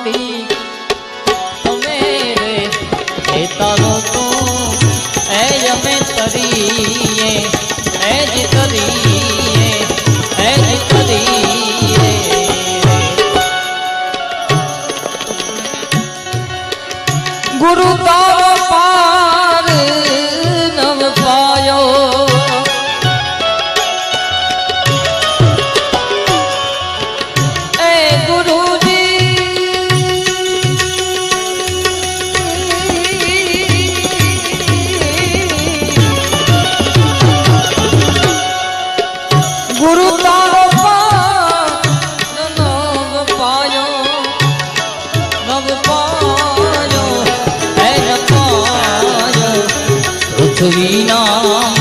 વાળી તમે રે એ તારો તું એ અમે તરીએ એ જ તરીએ એ જ તરીએ ગુરુ તારો પાર નવ પાયો ગુરુ તારો પાર નવ પાયો નવ પાયો હે ન પાયો પૃથ્વી નામ